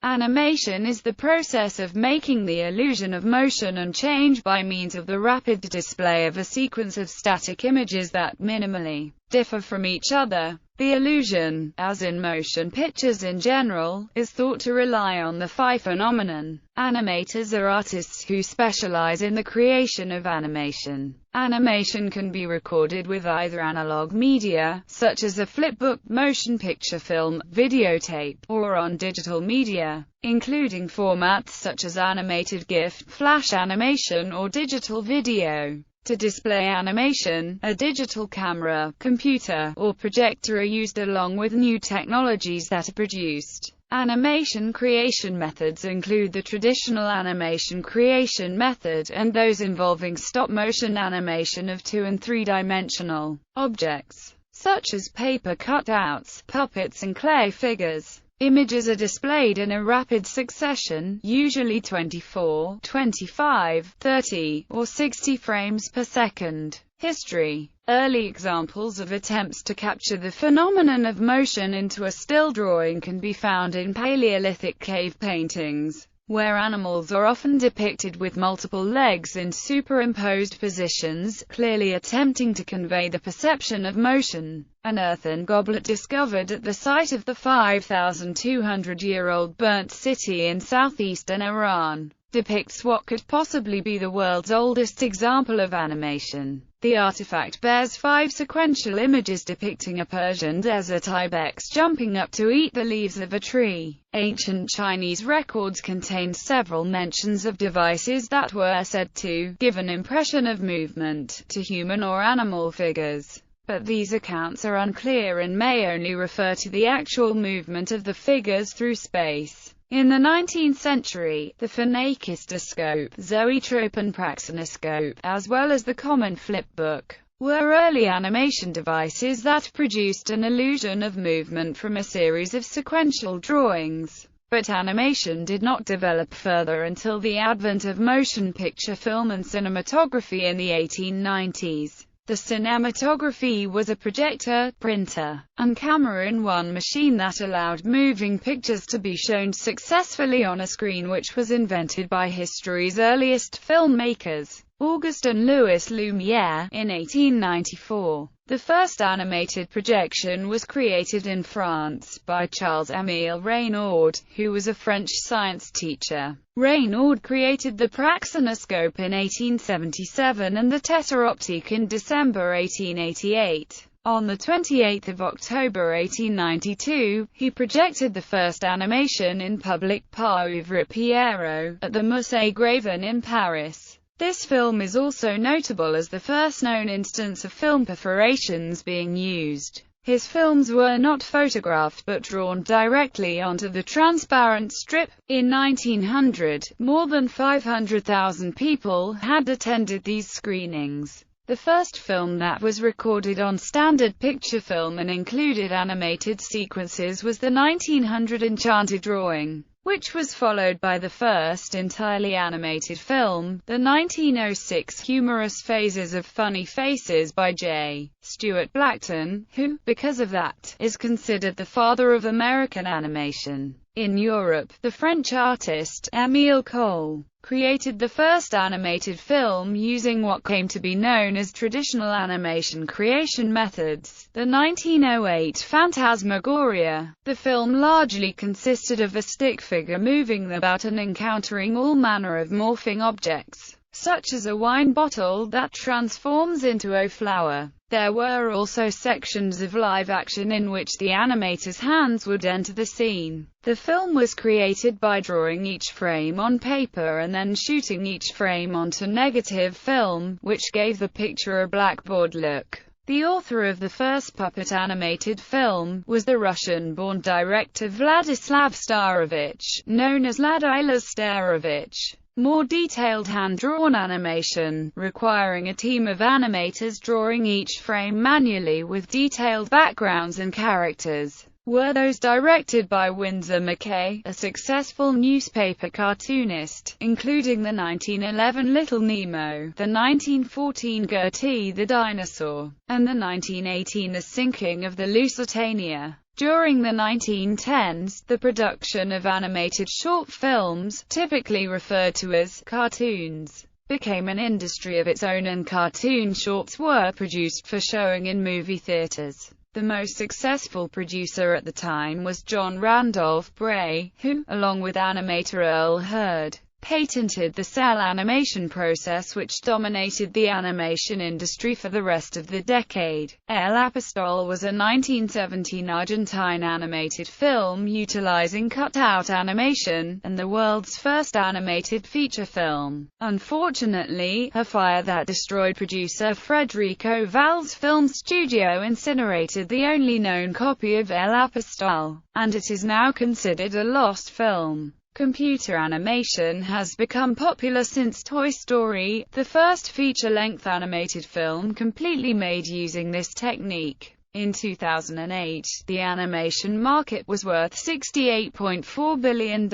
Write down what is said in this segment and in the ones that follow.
Animation is the process of making the illusion of motion and change by means of the rapid display of a sequence of static images that minimally differ from each other. The illusion, as in motion pictures in general, is thought to rely on the phi phenomenon. Animators are artists who specialize in the creation of animation. Animation can be recorded with either analog media, such as a flipbook, motion picture film, videotape, or on digital media, including formats such as animated GIF, flash animation, or digital video. To display animation, a digital camera, computer, or projector are used along with new technologies that are produced. Animation creation methods include the traditional animation creation method, and those involving stop-motion animation of 2- and 3-dimensional objects, such as paper cutouts, puppets and clay figures. Images are displayed in a rapid succession, usually 24, 25, 30, or 60 frames per second. History. Early examples of attempts to capture the phenomenon of motion into a still drawing can be found in Paleolithic cave paintings, where animals are often depicted with multiple legs in superimposed positions, clearly attempting to convey the perception of motion. An earthen goblet discovered at the site of the 5,200-year-old burnt city in southeastern Iran depicts what could possibly be the world's oldest example of animation. The artifact bears 5 sequential images depicting a Persian desert ibex jumping up to eat the leaves of a tree. Ancient Chinese records contain several mentions of devices that were said to give an impression of movement to human or animal figures, but these accounts are unclear and may only refer to the actual movement of the figures through space. In the 19th century, the phenakistoscope, zoetrope and praxinoscope, as well as the common flipbook, were early animation devices that produced an illusion of movement from a series of sequential drawings. But animation did not develop further until the advent of motion picture film and cinematography in the 1890s. The cinematography was a projector, printer, and camera in one machine that allowed moving pictures to be shown successfully on a screen, which was invented by history's earliest filmmakers, Auguste and Louis Lumière, in 1894. The first animated projection was created in France by Charles-Émile Reynaud, who was a French science teacher. Reynaud created the praxinoscope in 1877 and the tetraoptique in December 1888. On 28 October 1892, he projected the first animation in public par Ouvre Pierrot, at the Musée Gravin in Paris. This film is also notable as the first known instance of film perforations being used. His films were not photographed but drawn directly onto the transparent strip. In 1900, more than 500,000 people had attended these screenings. The first film that was recorded on standard picture film and included animated sequences was the 1900 Enchanted Drawing, which was followed by the first entirely animated film, the 1906 Humorous Phases of Funny Faces by J. Stuart Blackton, who, because of that, is considered the father of American animation. In Europe, the French artist, Émile Cole, created the first animated film using what came to be known as traditional animation creation methods, the 1908 Phantasmagoria. The film largely consisted of a stick figure moving about and encountering all manner of morphing objects, such as a wine bottle that transforms into a flower. There were also sections of live action in which the animator's hands would enter the scene. The film was created by drawing each frame on paper and then shooting each frame onto negative film, which gave the picture a blackboard look. The author of the first puppet animated film was the Russian-born director Vladislav Starovich, known as Ladila Starovich. More detailed hand-drawn animation, requiring a team of animators drawing each frame manually with detailed backgrounds and characters, were those directed by Winsor McKay, a successful newspaper cartoonist, including the 1911 Little Nemo, the 1914 Gertie the Dinosaur, and the 1918 The Sinking of the Lusitania. During the 1910s, the production of animated short films, typically referred to as cartoons, became an industry of its own, and cartoon shorts were produced for showing in movie theaters. The most successful producer at the time was John Randolph Bray, who, along with animator Earl Hurd, patented the cell animation process, which dominated the animation industry for the rest of the decade. El Apostol was a 1917 Argentine animated film utilizing cutout animation, and the world's first animated feature film. Unfortunately, a fire that destroyed producer Federico Val's film studio incinerated the only known copy of El Apostol, and it is now considered a lost film. Computer animation has become popular since Toy Story, the first feature-length animated film completely made using this technique. In 2008, the animation market was worth $68.4 billion.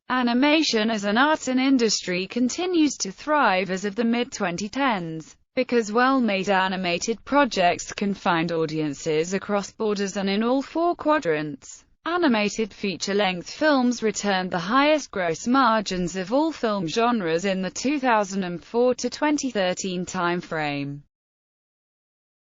Animation as an art and industry continues to thrive as of the mid-2010s, because well-made animated projects can find audiences across borders and in all four quadrants. Animated feature-length films returned the highest gross margins of all film genres in the 2004 to 2013 timeframe.